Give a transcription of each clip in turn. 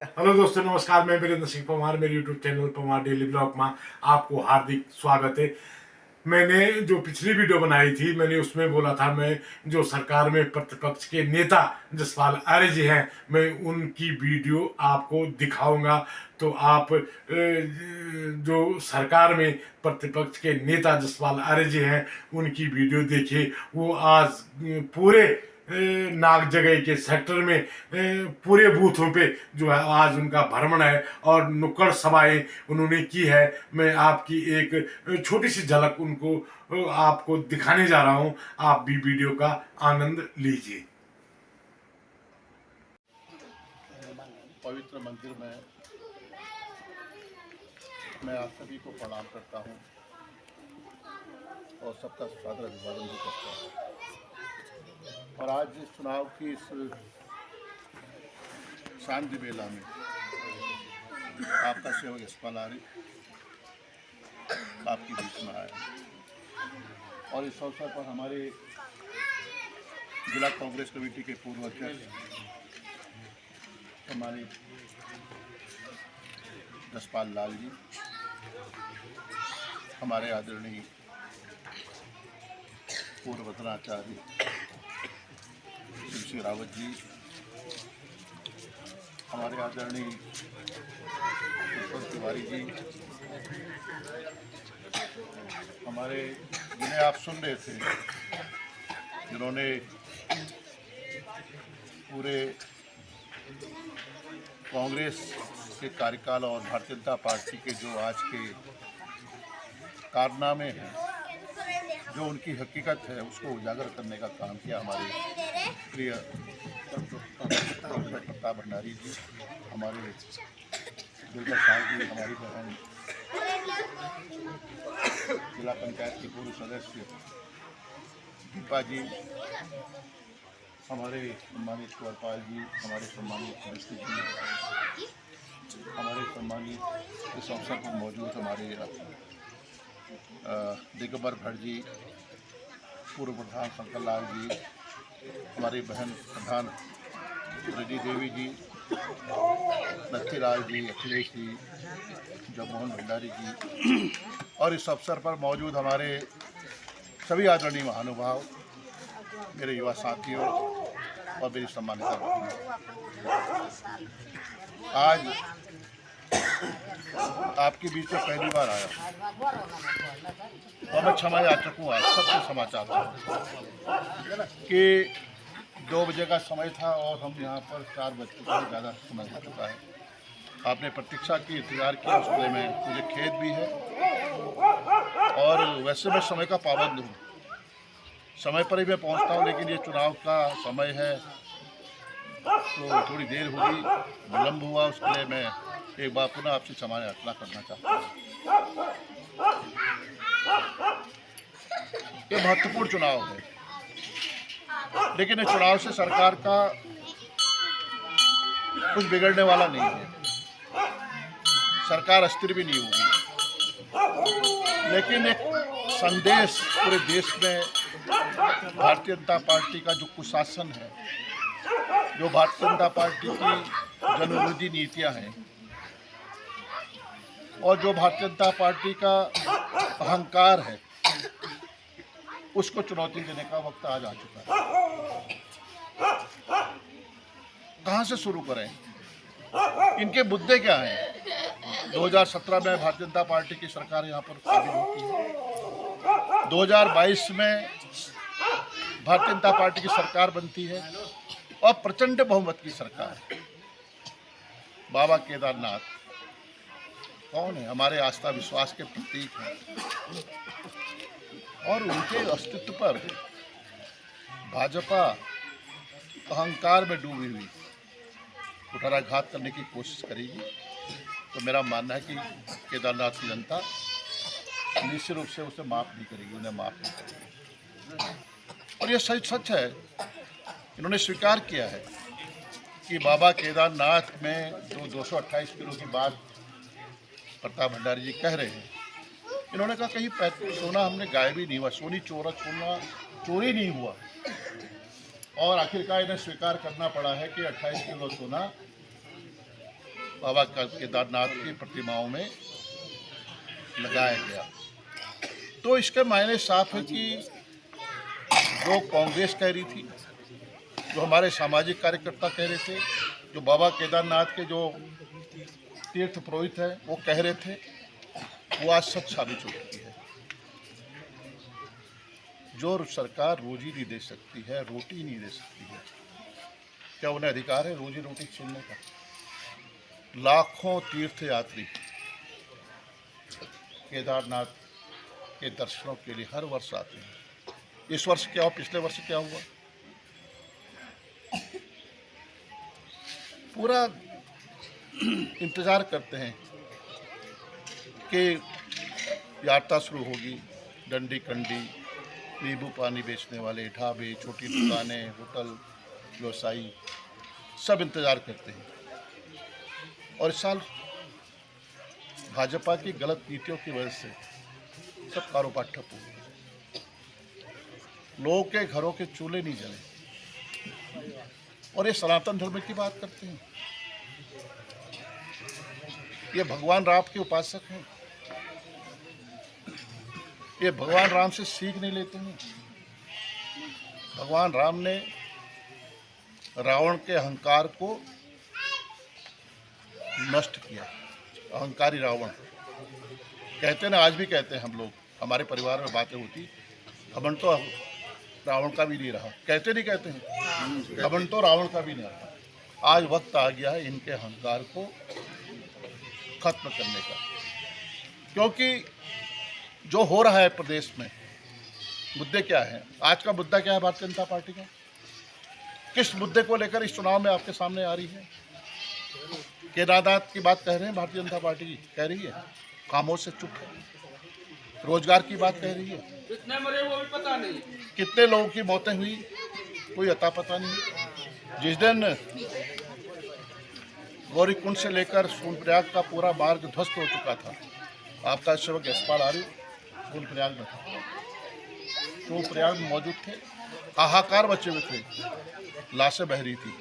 Hello दोस्तों, नमस्कार। मैं वीरेंद्र सिंह परमार, मेरे YouTube channel Parmar daily blog में आपको हार्दिक स्वागत है। मैंने जो पिछली वीडियो बनाई थी, मैंने उसमें बोला था मैं जो सरकार में प्रतिपक्ष के नेता जसपाल आर्य जी हैं, मैं उनकी वीडियो आपको दिखाऊंगा। तो आप जो सरकार में प्रतिपक्ष के नेता जसपाल आर्य जी हैं उनकी वीडियो देखिए। वो आज पूरे नाग जगह के सेक्टर में पूरे बूथों पे जो है आज उनका भ्रमण है और नुक्कड़ सभाएं उन्होंने की है। मैं आपकी एक छोटी सी झलक उनको आपको दिखाने जा रहा हूं। आप भी वीडियो का आनंद लीजिए। पवित्र मंदिर में मैं आप सभी को प्रणाम करता हूं और सबका सादर अभिवादन भी करता हूं। और आज इस चुनाव की इस शांति बेला में आपका सेवक जसपाल आर्य आपके बीच में आया और इस अवसर पर हमारे जिला कांग्रेस कमेटी के पूर्व अध्यक्ष हमारे जसपाल लाल जी, हमारे आदरणीय पूर्व वतनाचार्य श्री रावत जी, हमारे आदरणीय तिवारी जी, हमारे जिन्हें आप सुन रहे थे, जिन्होंने पूरे कांग्रेस के कार्यकाल और भारतीय जनता पार्टी के जो आज के कारनामे हैं, जो उनकी हकीकत है, उसको उजागर करने का काम किया हमारे प्रिय प्रताप भंडारी जी, हमारे दुर्गा साहब जी, हमारी बहन जिला पंचायत के पूर्व सदस्य दीपा जी, हमारे सम्मानित कुंवरपाल जी, हमारे सम्मानित मिस्त्री जी, हमारे सम्मानित इस अवसर पर मौजूद हमारे दिगंबर भट्ट जी, पूर्व प्रधान शंकर लाल जी, हमारी बहन प्रधान रिजी देवी जी, नथीलाल जी, अखिलेश जी, जगमोहन भंडारी जी, और इस अवसर पर मौजूद हमारे सभी आदरणीय महानुभाव, मेरे युवा साथियों और मेरी सम्मानिता आज आपके बीच में पहली बार आया और मैं क्षमा याचक हूँ। आज सबसे क्षमा चाहता हूँ कि 2 बजे का समय था और हम यहाँ पर 4 बजे से ज़्यादा समय हो चुका है। आपने प्रतीक्षा की, इंतजार किया, उसके लिए मैं मुझे खेद भी है। और वैसे मैं समय का पाबंद हूँ, समय पर ही मैं पहुँचता हूँ, लेकिन ये चुनाव का समय है तो थोड़ी देर होगी, विलम्ब हुआ, उसके लिए मैं एक बार पुनः आपसे क्षमा याचना करना चाहता हूँ। ये महत्वपूर्ण चुनाव है, लेकिन इस चुनाव से सरकार का कुछ बिगड़ने वाला नहीं है, सरकार अस्थिर भी नहीं होगी, लेकिन एक संदेश पूरे देश में भारतीय जनता पार्टी का जो कुशासन है, जो भारतीय जनता पार्टी की जनविरोधी नीतियां हैं और जो भारतीय जनता पार्टी का अहंकार है, उसको चुनौती देने का वक्त आज आ चुका है। कहाँ से शुरू करें? इनके मुद्दे क्या हैं? 2017 में भारतीय जनता पार्टी की सरकार यहाँ पर काबिज होती है, 2022 में भारतीय जनता पार्टी की सरकार बनती है और प्रचंड बहुमत की सरकार। बाबा केदारनाथ कौन है? हमारे आस्था विश्वास के प्रतीक हैं और उनके अस्तित्व पर भाजपा अहंकार में डूबी हुई कुठाराघात करने की कोशिश करेगी। तो मेरा मानना है कि केदारनाथ की जनता निश्चित रूप से उसे माफ़ नहीं करेगी, उन्हें माफ़ नहीं करेगी। और ये सच है, इन्होंने स्वीकार किया है कि बाबा केदारनाथ में जो 228 किलो की बात प्रताप भंडारी जी कह रहे हैं, इन्होंने कहा कहीं सोना हमने गायब भी नहीं हुआ, सोना चोरी नहीं हुआ। और आखिरकार इन्हें स्वीकार करना पड़ा है कि 28 किलो सोना बाबा केदारनाथ की प्रतिमाओं में लगाया गया। तो इसके मायने साफ है कि जो कांग्रेस कह रही थी, जो हमारे सामाजिक कार्यकर्ता कह रहे थे, जो बाबा केदारनाथ के जो तीर्थ पुरोहित है वो कह रहे थे, वो आज सच साबित हो चुकी है। जो सरकार रोजी नहीं दे सकती है, रोटी नहीं दे सकती है, क्या उन्हें अधिकार है रोजी रोटी छीनने का? लाखों तीर्थ यात्री केदारनाथ के दर्शनों के लिए हर वर्ष आते हैं। इस वर्ष क्या हुआ, पिछले वर्ष क्या हुआ? पूरा इंतजार करते हैं कि यात्रा शुरू होगी। डंडी कंडी, नींबू पानी बेचने वाले, ढाबे, छोटी दुकानें, होटल व्यवसायी सब इंतजार करते हैं। और इस साल भाजपा की गलत नीतियों की वजह से सब कारोबार ठप हो गए। लोगों के घरों के चूल्हे नहीं जले। और ये सनातन धर्म की बात करते हैं। ये भगवान राम के उपासक हैं। ये भगवान राम से सीख नहीं लेते हैं। भगवान राम ने रावण के अहंकार को नष्ट किया। अहंकारी रावण कहते ना, आज भी कहते हैं हम लोग, हमारे परिवार में बातें होती, घमंड तो रावण का भी नहीं रहा। कहते नहीं कहते हैं, घमंड तो रावण का भी नहीं रहा। आज वक्त आ गया है इनके अहंकार को खत्म करने का। क्योंकि जो हो रहा है प्रदेश में, मुद्दे क्या है? आज का मुद्दा क्या है भारतीय जनता पार्टी का? किस मुद्दे को लेकर इस चुनाव में आपके सामने आ रही है? केदारनाथ की बात कह रहे हैं भारतीय जनता पार्टी की, कह रही है, खामोश से चुप है। रोजगार की बात कह रही है, कितने मरे वो भी पता नहीं, कितने लोगों की मौतें हुई कोई अता पता नहीं। जिस दिन गौरीकुंड से लेकर सोनप्रयाग का पूरा मार्ग ध्वस्त हो चुका था, आपका सेवक यशपाल आर्य सोनप्रयाग में था, सोनप्रयाग में मौजूद थे। हाहाकार मचे हुए थे, लाशें बह रही थी,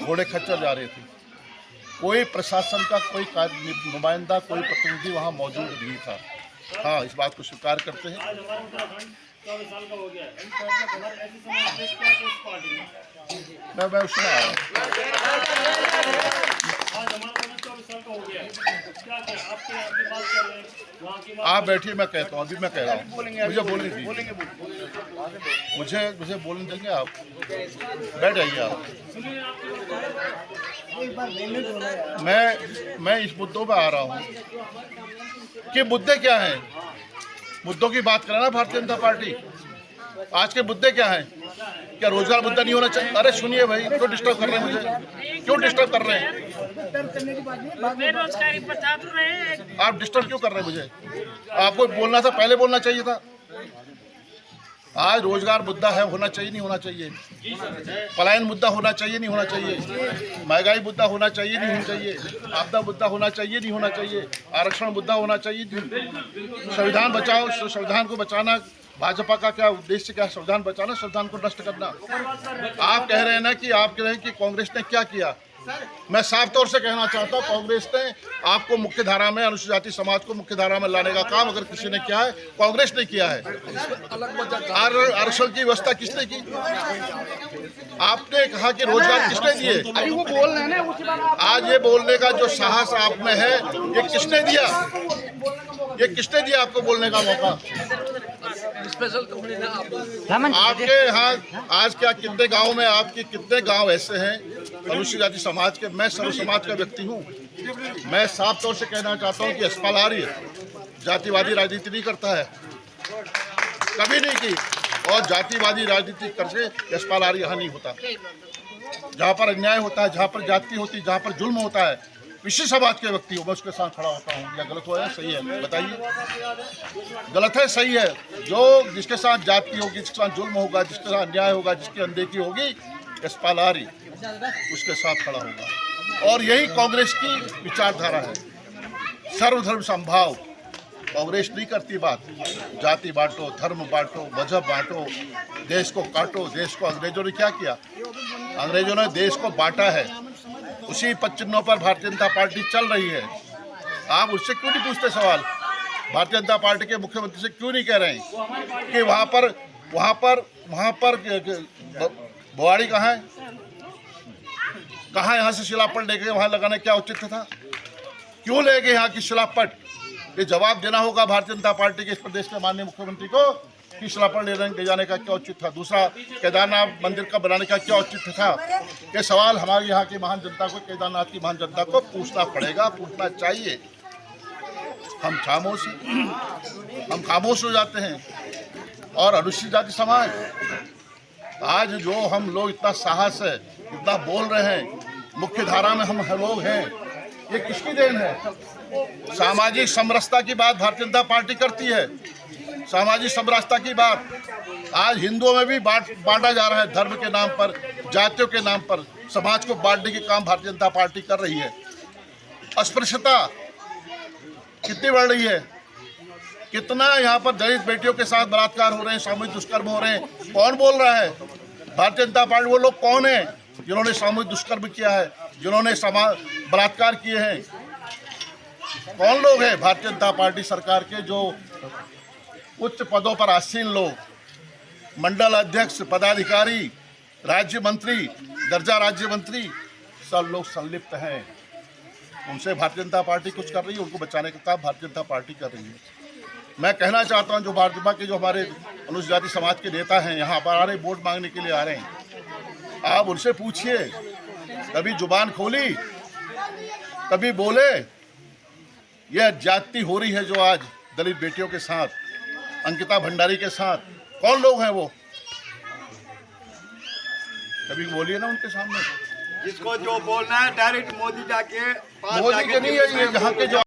घोड़े खच्चर जा रहे थे। कोई प्रशासन का कोई नुमाइंदा, कोई प्रतिनिधि वहाँ मौजूद नहीं था। हाँ, इस बात को स्वीकार करते हैं। मैं उसमें आ रहा हूँ। आप बैठिए, मैं कहता हूँ, अभी मैं कह रहा हूँ। मुझे बोलने दीजिए, मुझे बोलने देंगे आप? बैठ जाइए आप। मैं इस मुद्दों पे आ रहा हूँ कि मुद्दे क्या हैं। मुद्दों की बात करें ना भारतीय जनता पार्टी। आज के मुद्दे क्या हैं? क्या रोजगार मुद्दा नहीं होना चाहिए? अरे सुनिए भाई, क्यों डिस्टर्ब कर रहे हैं मुझे? क्यों डिस्टर्ब कर रहे हैं? बेरोजगारी बता तो रहे हैं। आप डिस्टर्ब क्यों कर रहे हैं मुझे? आपको बोलना था, पहले बोलना चाहिए था। आज रोजगार मुद्दा है, होना चाहिए नहीं होना चाहिए? पलायन मुद्दा होना चाहिए नहीं होना चाहिए? महंगाई मुद्दा होना चाहिए नहीं होना चाहिए? आपदा मुद्दा होना चाहिए नहीं होना चाहिए? आरक्षण मुद्दा होना चाहिए नहीं? संविधान बचाओ, संविधान को बचाना भाजपा का क्या उद्देश्य? क्या संविधान बचाना, संविधान को नष्ट करना? आप कह रहे हैं ना कि आप कह रहे हैं कि कांग्रेस ने क्या किया। मैं साफ तौर से कहना चाहता हूँ, कांग्रेस ने आपको मुख्य धारा में, अनुसूचित जाति समाज को मुख्य धारा में लाने का काम अगर किसी ने किया है, कांग्रेस ने किया है। आरक्षण की व्यवस्था किसने की? आपने कहा कि रोजगार किसने दिए? अभी वो बोल रहे हैं ना, उसी बात आज ये बोलने का जो साहस आप में है, ये किसने दिया? ये किसने दिया आपको बोलने का मौका? आपके यहाँ आज क्या कितने गाँव में, आपके कितने गाँव ऐसे हैं अनुसूचित जाति समाज के? मैं सर्व समाज का व्यक्ति हूँ। मैं साफ तौर से कहना चाहता हूँ कि यशपाल आर्य जातिवादी राजनीति नहीं करता है, कभी नहीं की। और जातिवादी राजनीति करके यशपाल आर्य यहाँ नहीं होता। जहाँ पर अन्याय होता है, जहाँ पर जाति होती है, जहाँ पर जुल्म होता है, किसी समाज के व्यक्ति हो, मैं उसके साथ खड़ा होता हूँ। या गलत हो या सही है बताइए? गलत है सही है? जो जिसके साथ जाति होगी, जिसके साथ जुल्म होगा, जिसके साथ अन्याय होगा, जिसकी अनदेखी होगी, यशपाल आर्य उसके साथ खड़ा होगा। और यही कांग्रेस की विचारधारा है, सर्वधर्म समभाव। कांग्रेस नहीं करती बात जाति बांटो, धर्म बांटो, मजहब बांटो, देश को काटो। देश को अंग्रेजों ने क्या किया? अंग्रेजों ने देश को बांटा है। उसी पद चिन्हों पर भारतीय जनता पार्टी चल रही है। आप उससे क्यों नहीं पूछते सवाल? भारतीय जनता पार्टी के मुख्यमंत्री से क्यों नहीं कह रहे हैं कि वहाँ पर बुआड़ी कहाँ है, कहाँ यहाँ से शिलापट लेके वहाँ लगाने क्या औचित्य था? क्यों ले गए यहाँ की शिलापट? ये जवाब देना होगा भारतीय जनता पार्टी के इस प्रदेश के माननीय मुख्यमंत्री को कि शिलापट ले जाने का क्या औचित्य था। दूसरा, केदारनाथ मंदिर का बनाने का क्या औचित्य था? ये सवाल हमारे यहाँ की महान जनता को, केदारनाथ की महान जनता को पूछना पड़ेगा, पूछना चाहिए। हम खामोश हो जाते हैं। और अनुसूचित जाति समाज, आज जो हम लोग इतना साहस है, इतना बोल रहे हैं, मुख्य धारा में हम लोग हैं, ये किसकी देन है? सामाजिक समरसता की बात भारतीय जनता पार्टी करती है। सामाजिक समरसता की बात आज हिंदुओं में भी बांटा जा रहा है। धर्म के नाम पर, जातियों के नाम पर समाज को बांटने के काम भारतीय जनता पार्टी कर रही है। अस्पृश्यता कितनी बढ़ रही है, कितना यहाँ पर दलित बेटियों के साथ बलात्कार हो रहे हैं, सामूहिक दुष्कर्म हो रहे हैं। कौन बोल रहा है? भारतीय जनता पार्टी। वो लोग कौन है जिन्होंने सामूहिक दुष्कर्म किया है, जिन्होंने बलात्कार किए हैं? कौन लोग हैं? भारतीय जनता पार्टी सरकार के जो उच्च पदों पर आसीन लोग, मंडल अध्यक्ष, पदाधिकारी, राज्य मंत्री, दर्जा राज्य मंत्री, सब लोग संलिप्त हैं। उनसे भारतीय जनता पार्टी कुछ कर रही है, उनको बचाने का काम भारतीय जनता पार्टी कर रही है। मैं कहना चाहता हूं, जो भाजपा के जो हमारे अनुसूचित जाति समाज के नेता हैं, यहाँ पर आ रहे, वोट मांगने के लिए आ रहे हैं, आप उनसे पूछिए, कभी जुबान खोली, कभी बोले? यह जाति हो रही है जो आज दलित बेटियों के साथ, अंकिता भंडारी के साथ। कौन लोग हैं वो? कभी बोलिए ना उनके सामने। जिसको जो बोलना है डायरेक्ट मोदी जाके मोदी के नहीं है, ये यहाँ के जो